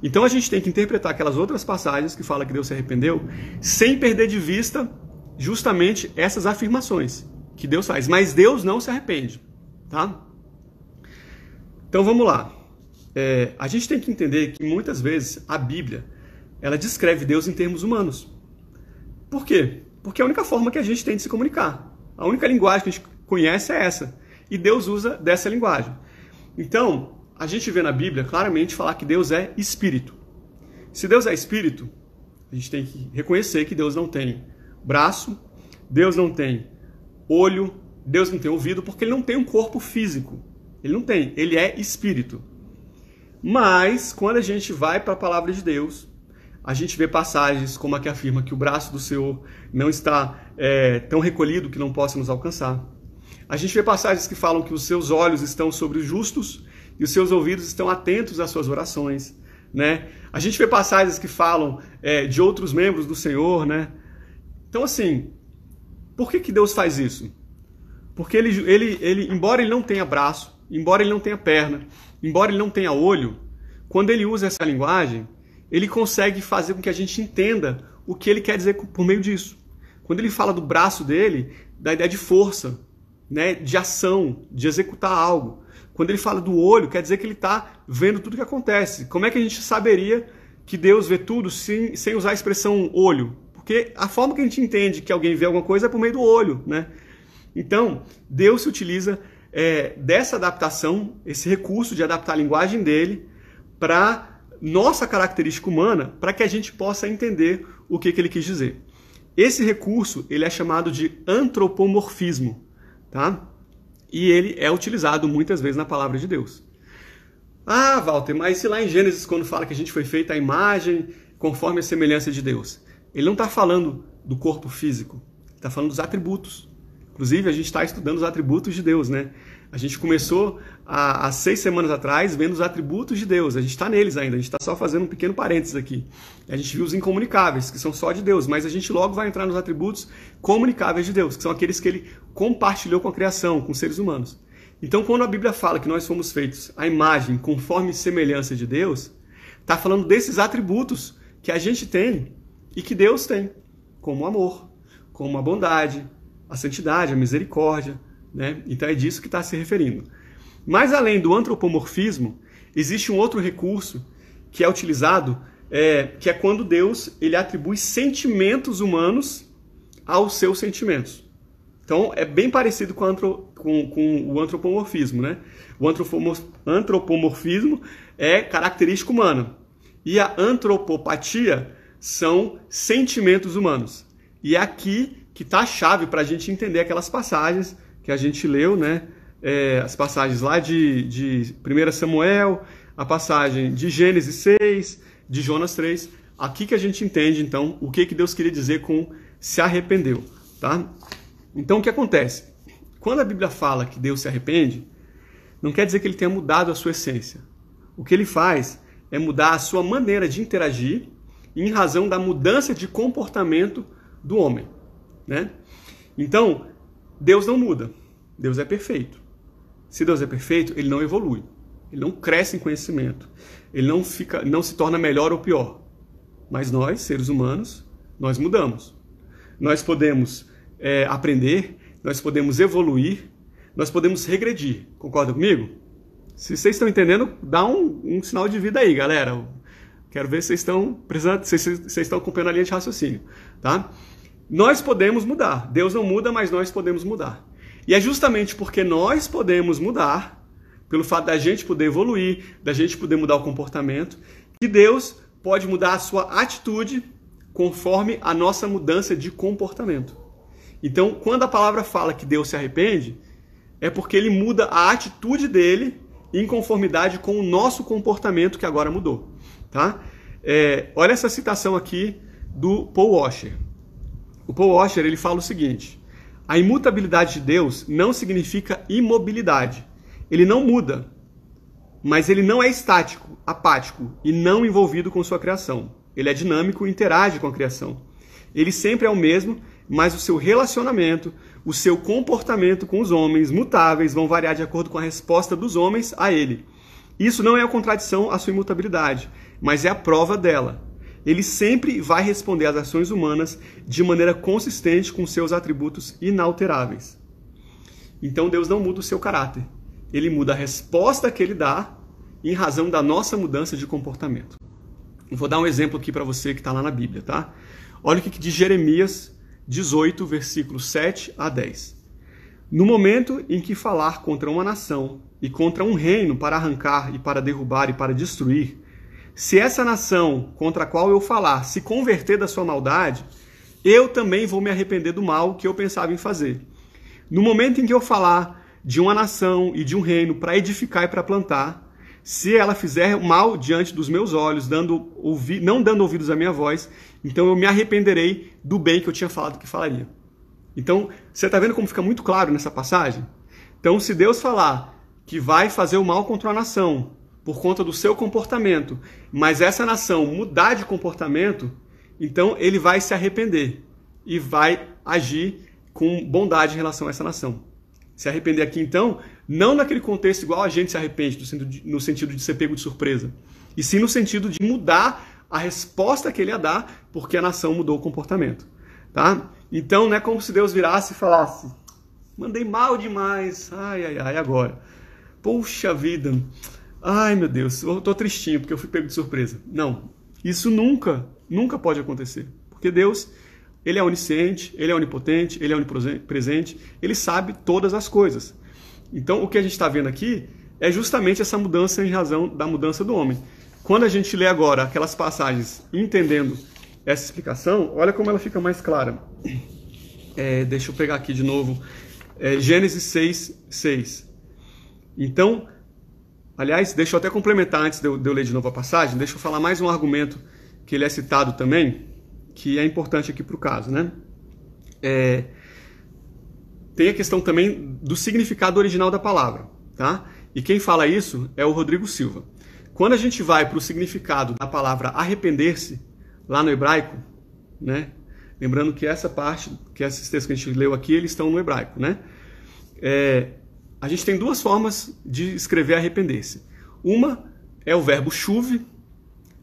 Então a gente tem que interpretar aquelas outras passagens que falam que Deus se arrependeu, sem perder de vista justamente essas afirmações que Deus faz. Mas Deus não se arrepende, tá? Então vamos lá. A gente tem que entender que muitas vezes a Bíblia ela descreve Deus em termos humanos. Por quê? Porque é a única forma que a gente tem de se comunicar. A única linguagem que a gente conhece é essa. E Deus usa dessa linguagem. Então, a gente vê na Bíblia claramente falar que Deus é espírito. Se Deus é espírito, a gente tem que reconhecer que Deus não tem braço, Deus não tem olho, Deus não tem ouvido, porque ele não tem um corpo físico. Ele não tem, ele é espírito. Mas, quando a gente vai para a palavra de Deus, a gente vê passagens como a que afirma que o braço do Senhor não está tão recolhido que não possa nos alcançar. A gente vê passagens que falam que os seus olhos estão sobre os justos e os seus ouvidos estão atentos às suas orações, né? A gente vê passagens que falam de outros membros do Senhor, né? Então, assim, por que Deus faz isso? Porque ele, embora ele não tenha braço, embora ele não tenha perna, embora ele não tenha olho, quando ele usa essa linguagem, ele consegue fazer com que a gente entenda o que ele quer dizer por meio disso. Quando ele fala do braço dele, da ideia de força, né, de ação, de executar algo. Quando ele fala do olho, quer dizer que ele está vendo tudo o que acontece. Como é que a gente saberia que Deus vê tudo sem usar a expressão olho? Porque a forma que a gente entende que alguém vê alguma coisa é por meio do olho, né? Então, Deus se utiliza dessa adaptação, esse recurso de adaptar a linguagem dele para nossa característica humana, para que a gente possa entender o que ele quis dizer. Esse recurso ele é chamado de antropomorfismo, tá? E ele é utilizado muitas vezes na palavra de Deus. Ah, Walter, mas se lá em Gênesis, quando fala que a gente foi feita à imagem, conforme a semelhança de Deus, ele não está falando do corpo físico, ele está falando dos atributos. Inclusive, a gente está estudando os atributos de Deus, né? A gente começou há 6 semanas atrás vendo os atributos de Deus. A gente está neles ainda, a gente está só fazendo um pequeno parênteses aqui. A gente viu os incomunicáveis, que são só de Deus, mas a gente logo vai entrar nos atributos comunicáveis de Deus, que são aqueles que ele compartilhou com a criação, com os seres humanos. Então, quando a Bíblia fala que nós fomos feitos à imagem, conforme semelhança de Deus, está falando desses atributos que a gente tem e que Deus tem, como o amor, como a bondade, a santidade, a misericórdia, né? Então é disso que está se referindo. Mas além do antropomorfismo, existe um outro recurso que é utilizado, que é quando Deus ele atribui sentimentos humanos aos seus sentimentos. Então é bem parecido com o antropomorfismo, né? O antropomorfismo é característica humana e a antropopatia são sentimentos humanos. E é aqui que está a chave para a gente entender aquelas passagens que a gente leu, né, as passagens lá de 1 Samuel, a passagem de Gênesis 6, de Jonas 3, aqui que a gente entende, então, o que Deus queria dizer com se arrependeu, tá? Então, o que acontece? Quando a Bíblia fala que Deus se arrepende, não quer dizer que ele tenha mudado a sua essência. O que ele faz é mudar a sua maneira de interagir em razão da mudança de comportamento do homem, né? Então, Deus não muda. Deus é perfeito. Se Deus é perfeito, ele não evolui. Ele não cresce em conhecimento. Ele não se torna melhor ou pior. Mas nós, seres humanos, nós mudamos. Nós podemos aprender, nós podemos evoluir, nós podemos regredir. Concorda comigo? Se vocês estão entendendo, dá um sinal de vida aí, galera. Quero ver se vocês estão presentes, se vocês estão acompanhando a linha de raciocínio, tá? Nós podemos mudar. Deus não muda, mas nós podemos mudar. E é justamente porque nós podemos mudar, pelo fato da gente poder evoluir, da gente poder mudar o comportamento, que Deus pode mudar a sua atitude conforme a nossa mudança de comportamento. Então, quando a palavra fala que Deus se arrepende, é porque ele muda a atitude dele em conformidade com o nosso comportamento que agora mudou. Tá? Olha essa citação aqui do Paul Washer. O Paul Washer, ele fala o seguinte: a imutabilidade de Deus não significa imobilidade. Ele não muda, mas ele não é estático, apático e não envolvido com sua criação. Ele é dinâmico e interage com a criação. Ele sempre é o mesmo, mas o seu relacionamento, o seu comportamento com os homens mutáveis vão variar de acordo com a resposta dos homens a ele. Isso não é a contradição à sua imutabilidade, mas é a prova dela. Ele sempre vai responder às ações humanas de maneira consistente com seus atributos inalteráveis. Então Deus não muda o seu caráter. Ele muda a resposta que ele dá em razão da nossa mudança de comportamento. Eu vou dar um exemplo aqui para você que está lá na Bíblia, tá? Olha o que diz Jeremias 18, versículos 7 a 10. No momento em que falar contra uma nação e contra um reino para arrancar e para derrubar e para destruir, se essa nação contra a qual eu falar se converter da sua maldade, eu também vou me arrepender do mal que eu pensava em fazer. No momento em que eu falar de uma nação e de um reino para edificar e para plantar, se ela fizer mal diante dos meus olhos, não dando ouvidos à minha voz, então eu me arrependerei do bem que eu tinha falado que falaria. Então, você está vendo como fica muito claro nessa passagem? Então, se Deus falar que vai fazer o mal contra a nação por conta do seu comportamento, mas essa nação mudar de comportamento, então ele vai se arrepender e vai agir com bondade em relação a essa nação. Se arrepender aqui, então, não naquele contexto igual a gente se arrepende, no sentido de ser pego de surpresa, e sim no sentido de mudar a resposta que ele ia dar porque a nação mudou o comportamento. Tá? Então, não é como se Deus virasse e falasse: mandei mal demais, ai, agora. Poxa vida, ai meu Deus, eu tô tristinho porque eu fui pego de surpresa. Não, isso nunca pode acontecer. Porque Deus, ele é onisciente, ele é onipotente, ele é onipresente, ele sabe todas as coisas. Então, o que a gente está vendo aqui é justamente essa mudança em razão da mudança do homem. Quando a gente lê agora aquelas passagens entendendo essa explicação, olha como ela fica mais clara. Deixa eu pegar aqui de novo. Gênesis 6. Então, aliás, deixa eu até complementar antes de eu ler de novo a passagem, deixa eu falar mais um argumento que ele é citado também, que é importante aqui para o caso, né? Tem a questão também do significado original da palavra, tá? E quem fala isso é o Rodrigo Silva. Quando a gente vai para o significado da palavra arrepender-se, lá no hebraico, né? Lembrando que essa parte, que esses textos que a gente leu aqui, eles estão no hebraico, né? A gente tem duas formas de escrever arrepender-se. Uma é o verbo shuv.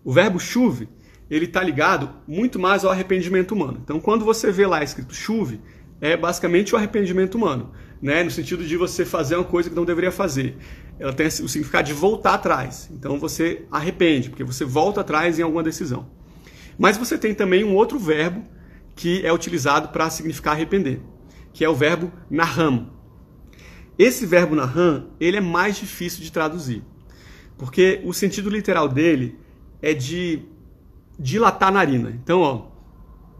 O verbo shuv, ele está ligado muito mais ao arrependimento humano. Então, quando você vê lá escrito shuv, é basicamente o arrependimento humano, né? No sentido de você fazer uma coisa que não deveria fazer. Ela tem o significado de voltar atrás. Então, você arrepende, porque você volta atrás em alguma decisão. Mas você tem também um outro verbo que é utilizado para significar arrepender, que é o verbo naham. Esse verbo naham, ele é mais difícil de traduzir, porque o sentido literal dele é de dilatar a narina. Então,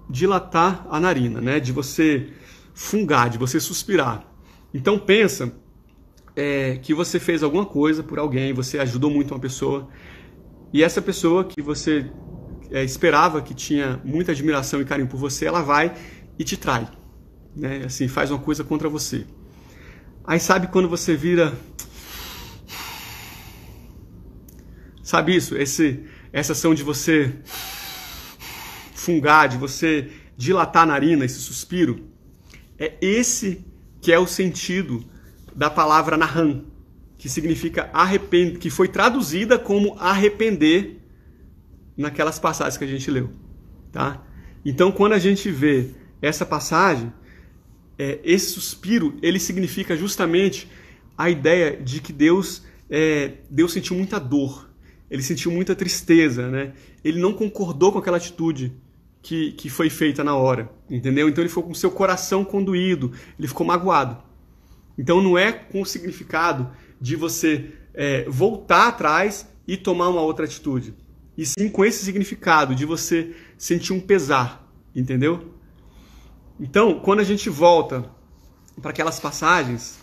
dilatar a narina, né? De você fungar, de você suspirar. Então pensa que você fez alguma coisa por alguém, você ajudou muito uma pessoa, e essa pessoa que você esperava, que tinha muita admiração e carinho por você, ela vai e te trai, né? Assim, faz uma coisa contra você. Aí sabe quando você vira... Sabe isso? Essa ação de você fungar, de você dilatar a narina, esse suspiro, é esse que é o sentido da palavra nahan, que significa arrepender, que foi traduzida como arrepender naquelas passagens que a gente leu, tá? Então, quando a gente vê essa passagem, esse suspiro, ele significa justamente a ideia de que Deus sentiu muita dor, ele sentiu muita tristeza, né? Ele não concordou com aquela atitude que foi feita na hora, entendeu? Então ele ficou com o seu coração condoído, ele ficou magoado. Então não é com o significado de você voltar atrás e tomar uma outra atitude, e sim com esse significado de você sentir um pesar, entendeu? Então, quando a gente volta para aquelas passagens,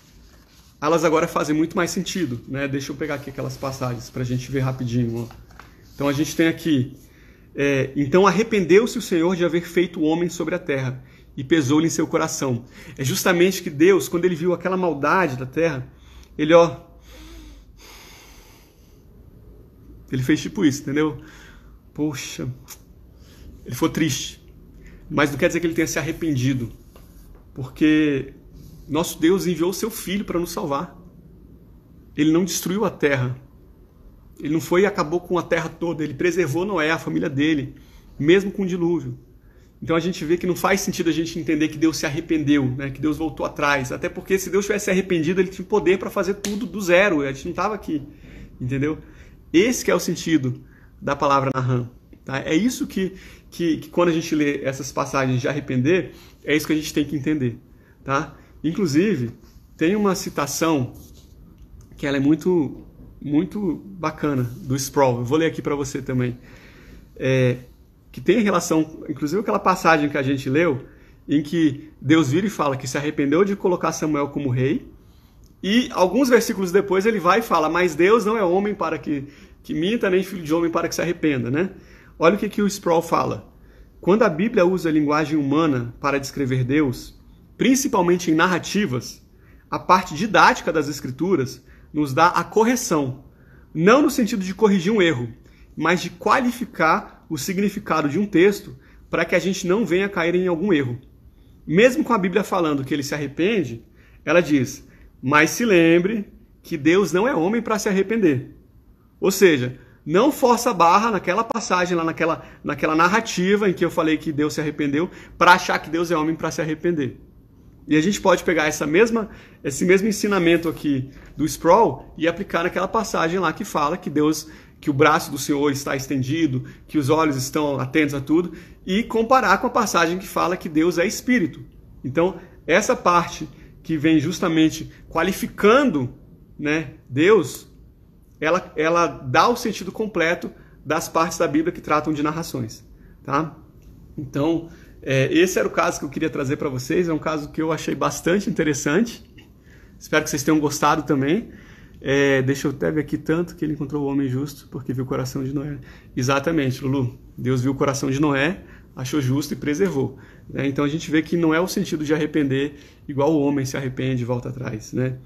elas agora fazem muito mais sentido, né? Deixa eu pegar aqui aquelas passagens para a gente ver rapidinho. Ó. Então a gente tem aqui, então arrependeu-se o Senhor de haver feito o homem sobre a terra, e pesou-lhe em seu coração. É justamente que Deus, quando ele viu aquela maldade da terra, ele fez tipo isso, entendeu? Poxa, ele ficou triste. Mas não quer dizer que ele tenha se arrependido, porque nosso Deus enviou o seu Filho para nos salvar. Ele não destruiu a terra. Ele não foi e acabou com a terra toda. Ele preservou Noé, a família dele, mesmo com o dilúvio. Então a gente vê que não faz sentido a gente entender que Deus se arrependeu, né? Que Deus voltou atrás. Até porque se Deus tivesse se arrependido, ele tinha poder para fazer tudo do zero. A gente não estava aqui, entendeu? Esse que é o sentido da palavra nahan. Tá? É isso que quando a gente lê essas passagens de arrepender, é isso que a gente tem que entender. Tá? Inclusive, tem uma citação que ela é muito, muito bacana, do Sproul. Eu vou ler aqui para você também. Que tem relação, inclusive aquela passagem que a gente leu, em que Deus vira e fala que se arrependeu de colocar Samuel como rei, e alguns versículos depois ele vai e fala, mas Deus não é homem para que minta, nem filho de homem para que se arrependa, né? Olha o que o Sproul fala. Quando a Bíblia usa a linguagem humana para descrever Deus, principalmente em narrativas, a parte didática das Escrituras nos dá a correção, não no sentido de corrigir um erro, mas de qualificar o significado de um texto para que a gente não venha cair em algum erro. Mesmo com a Bíblia falando que ele se arrepende, ela diz, mas se lembre que Deus não é homem para se arrepender. Ou seja, não força a barra naquela passagem, lá naquela narrativa em que eu falei que Deus se arrependeu, para achar que Deus é homem para se arrepender. E a gente pode pegar esse mesmo ensinamento aqui do Sproul e aplicar naquela passagem lá que fala que o braço do Senhor está estendido, que os olhos estão atentos a tudo, e comparar com a passagem que fala que Deus é espírito. Então, essa parte que vem justamente qualificando, né, Deus, ela dá o sentido completo das partes da Bíblia que tratam de narrações. Tá? Então, esse era o caso que eu queria trazer para vocês. É um caso que eu achei bastante interessante. Espero que vocês tenham gostado também. Deixa eu até ver aqui, tanto que ele encontrou o homem justo porque viu o coração de Noé. Exatamente, Lulu. Deus viu o coração de Noé, achou justo e preservou. Né? Então a gente vê que não é o sentido de arrepender igual o homem se arrepende e volta atrás. Né?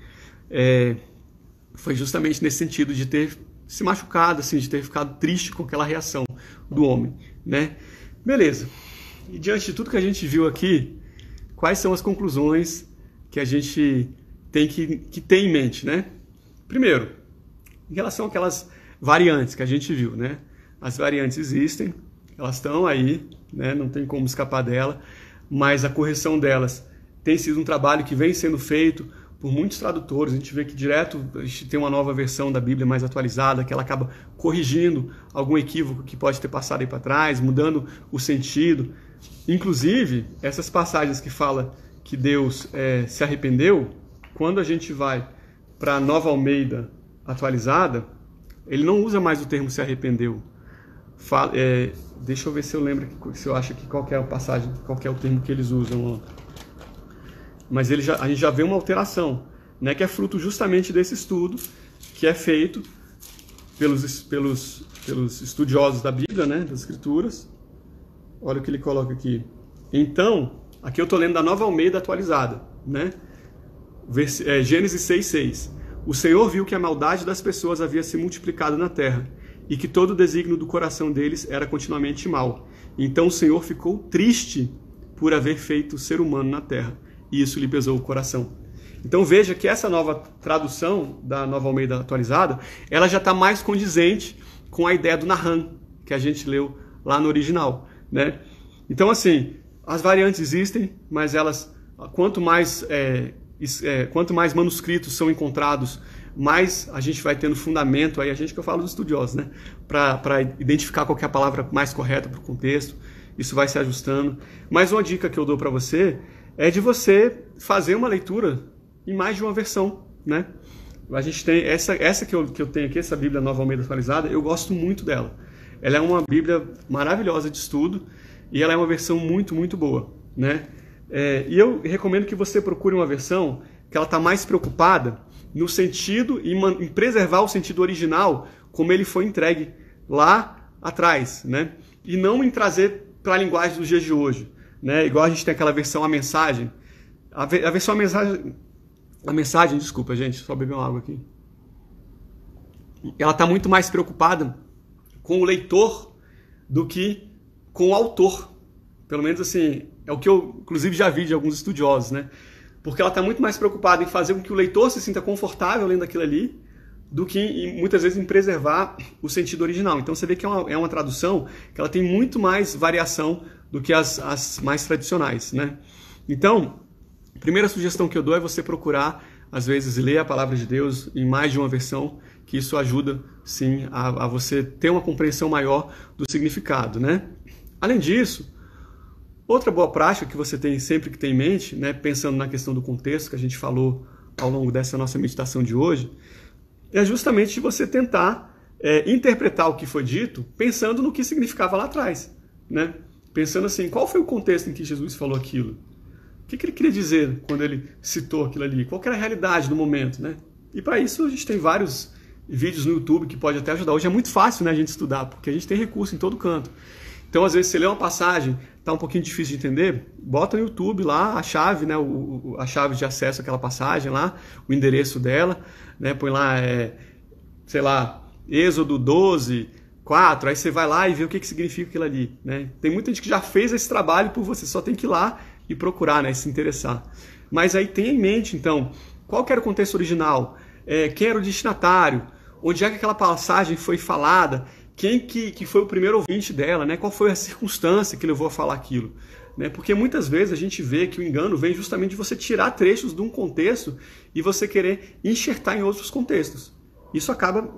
Foi justamente nesse sentido de ter se machucado, assim, de ter ficado triste com aquela reação do homem. Né? Beleza. E diante de tudo que a gente viu aqui, quais são as conclusões que a gente tem que ter em mente, né? Primeiro, em relação àquelas variantes que a gente viu, né? As variantes existem, elas estão aí, né? Não tem como escapar dela, mas a correção delas tem sido um trabalho que vem sendo feito por muitos tradutores. A gente vê que direto a gente tem uma nova versão da Bíblia mais atualizada, que ela acaba corrigindo algum equívoco que pode ter passado aí para trás, mudando o sentido. Inclusive, essas passagens que fala que Deus se arrependeu, quando a gente vai para a Nova Almeida atualizada, ele não usa mais o termo se arrependeu. Deixa eu ver se eu lembro, se eu acho que qual que é a passagem, qual que é o termo que eles usam. Mas a gente já vê uma alteração. né, que é fruto justamente desse estudo que é feito pelos estudiosos da Bíblia, né, das Escrituras. Olha o que ele coloca aqui. Então, aqui eu estou lendo da Nova Almeida atualizada, né? Gênesis 6:6. O Senhor viu que a maldade das pessoas havia se multiplicado na terra e que todo o desígnio do coração deles era continuamente mal. Então o Senhor ficou triste por haver feito o ser humano na terra, e isso lhe pesou o coração. Então veja que essa nova tradução da Nova Almeida atualizada, ela já está mais condizente com a ideia do Nahum, que a gente leu lá no original, né? Então assim, as variantes existem, mas elas, quanto mais manuscritos são encontrados, mais a gente vai tendo fundamento, aí a gente que eu falo dos estudiosos, né? Para identificar qual que é a palavra mais correta para o contexto, isso vai se ajustando. Mas uma dica que eu dou para você é de você fazer uma leitura em mais de uma versão, né? A gente tem essa que eu tenho aqui, essa Bíblia Nova Almeida atualizada, eu gosto muito dela. Ela é uma Bíblia maravilhosa de estudo e ela é uma versão muito, muito boa, né? E eu recomendo que você procure uma versão que ela está mais preocupada no sentido, em preservar o sentido original, como ele foi entregue lá atrás, né? E não em trazer para a linguagem dos dias de hoje, né? Igual a gente tem aquela versão A Mensagem. A versão A Mensagem, desculpa, gente, só beber uma água aqui. Ela está muito mais preocupada com o leitor do que com o autor. Pelo menos assim, é o que eu, inclusive, já vi de alguns estudiosos, né? Porque ela está muito mais preocupada em fazer com que o leitor se sinta confortável lendo aquilo ali, do que, muitas vezes, em preservar o sentido original. Então, você vê que é uma tradução que ela tem muito mais variação do que as mais tradicionais, né? Então, a primeira sugestão que eu dou é você procurar, às vezes, ler a Palavra de Deus em mais de uma versão, que isso ajuda, sim, a você ter uma compreensão maior do significado, né? Além disso, outra boa prática que você tem sempre que ter em mente, né, pensando na questão do contexto que a gente falou ao longo dessa nossa meditação de hoje, é justamente você tentar interpretar o que foi dito pensando no que significava lá atrás, né? Pensando assim, qual foi o contexto em que Jesus falou aquilo? O que ele queria dizer quando ele citou aquilo ali? Qual que era a realidade do momento, né? E para isso a gente tem vários vídeos no YouTube que pode até ajudar. Hoje é muito fácil, né, a gente estudar, porque a gente tem recurso em todo canto. Então, às vezes, você lê uma passagem, está um pouquinho difícil de entender, bota no YouTube lá a chave, né, a chave de acesso àquela passagem lá, o endereço dela, né, põe lá, sei lá, Êxodo 12, 4, aí você vai lá e vê o que significa aquilo ali, né? Tem muita gente que já fez esse trabalho por você, só tem que ir lá e procurar, né, se interessar. Mas aí tenha em mente, então, qual que era o contexto original, quem era o destinatário, onde é que aquela passagem foi falada, quem que foi o primeiro ouvinte dela, né? Qual foi a circunstância que levou a falar aquilo, né? Porque muitas vezes a gente vê que o engano vem justamente de você tirar trechos de um contexto e você querer enxertar em outros contextos. Isso acaba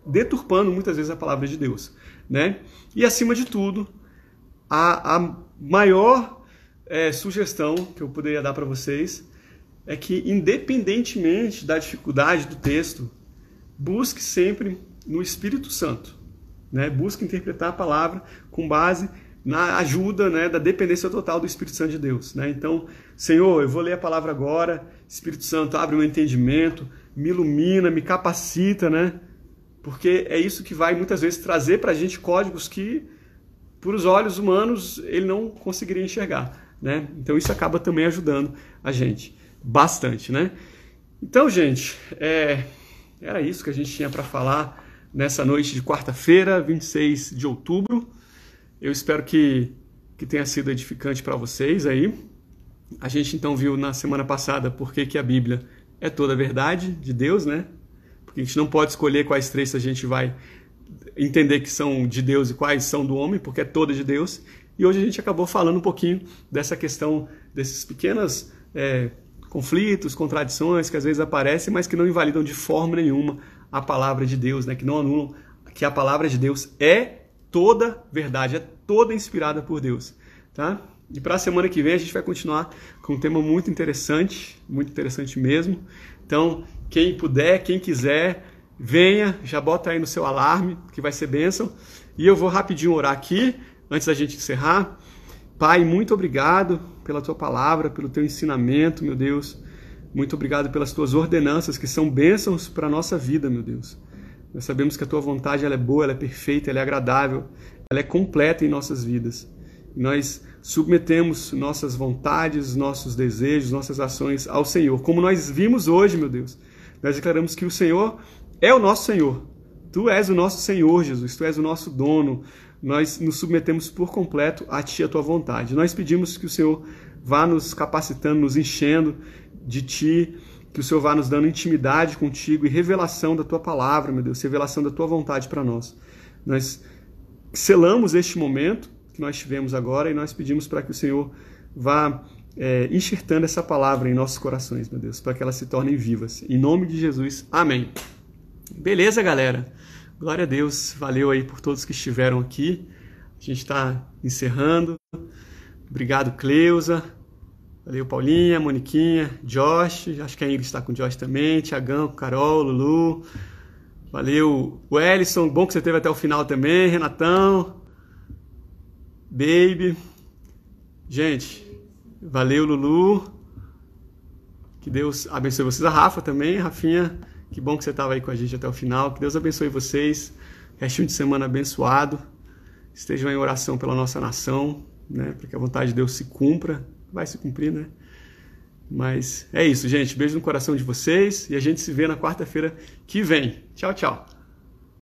deturpando muitas vezes a palavra de Deus, né? E acima de tudo, a maior sugestão que eu poderia dar para vocês é que, independentemente da dificuldade do texto, busque sempre no Espírito Santo, né? Busque interpretar a palavra com base na ajuda, né, da dependência total do Espírito Santo de Deus, né? Então, Senhor, eu vou ler a palavra agora, Espírito Santo, abre o meu entendimento, me ilumina, me capacita, né? Porque é isso que vai muitas vezes trazer para a gente códigos que, por os olhos humanos, ele não conseguiria enxergar, né? Então isso acaba também ajudando a gente bastante, né? Então, gente, era isso que a gente tinha para falar nessa noite de quarta-feira, 26 de outubro. Eu espero que tenha sido edificante para vocês aí. A gente então viu na semana passada por que a Bíblia é toda a verdade de Deus, né? Porque a gente não pode escolher quais trechos a gente vai entender que são de Deus e quais são do homem, porque é toda de Deus. E hoje a gente acabou falando um pouquinho dessa questão, desses pequenos conflitos, contradições que às vezes aparecem, mas que não invalidam de forma nenhuma a palavra de Deus, né? Que não anulam que a palavra de Deus é toda verdade, é toda inspirada por Deus, tá? E para a semana que vem a gente vai continuar com um tema muito interessante mesmo. Então, quem puder, quem quiser, venha, já bota aí no seu alarme, que vai ser bênção. E eu vou rapidinho orar aqui, antes da gente encerrar. Pai, muito obrigado pela tua palavra, pelo teu ensinamento, meu Deus. Muito obrigado pelas tuas ordenanças, que são bênçãos para a nossa vida, meu Deus. Nós sabemos que a tua vontade ela é boa, ela é perfeita, ela é agradável, ela é completa em nossas vidas. E nós submetemos nossas vontades, nossos desejos, nossas ações ao Senhor. Como nós vimos hoje, meu Deus, nós declaramos que o Senhor é o nosso Senhor. Tu és o nosso Senhor, Jesus, Tu és o nosso dono. Nós nos submetemos por completo a Ti, a Tua vontade. Nós pedimos que o Senhor vá nos capacitando, nos enchendo de Ti, que o Senhor vá nos dando intimidade contigo e revelação da Tua palavra, meu Deus, revelação da Tua vontade para nós. Nós selamos este momento que nós tivemos agora e nós pedimos para que o Senhor vá enxertando essa palavra em nossos corações, meu Deus, para que elas se tornem vivas. Em nome de Jesus, amém. Beleza, galera? Glória a Deus, valeu aí por todos que estiveram aqui. A gente está encerrando. Obrigado, Cleusa. Valeu, Paulinha, Moniquinha, Josh. Acho que a Ingrid está com o Josh também. Tiagão, Carol, Lulu. Valeu, Wellison. Bom que você esteve até o final também. Renatão. Baby. Gente, valeu, Lulu. Que Deus abençoe vocês. A Rafa também. Rafinha, que bom que você estava aí com a gente até o final. Que Deus abençoe vocês. Restinho de semana abençoado. Estejam em oração pela nossa nação, né? Para que a vontade de Deus se cumpra. Vai se cumprir, né? Mas é isso, gente. Beijo no coração de vocês e a gente se vê na quarta-feira que vem. Tchau, tchau.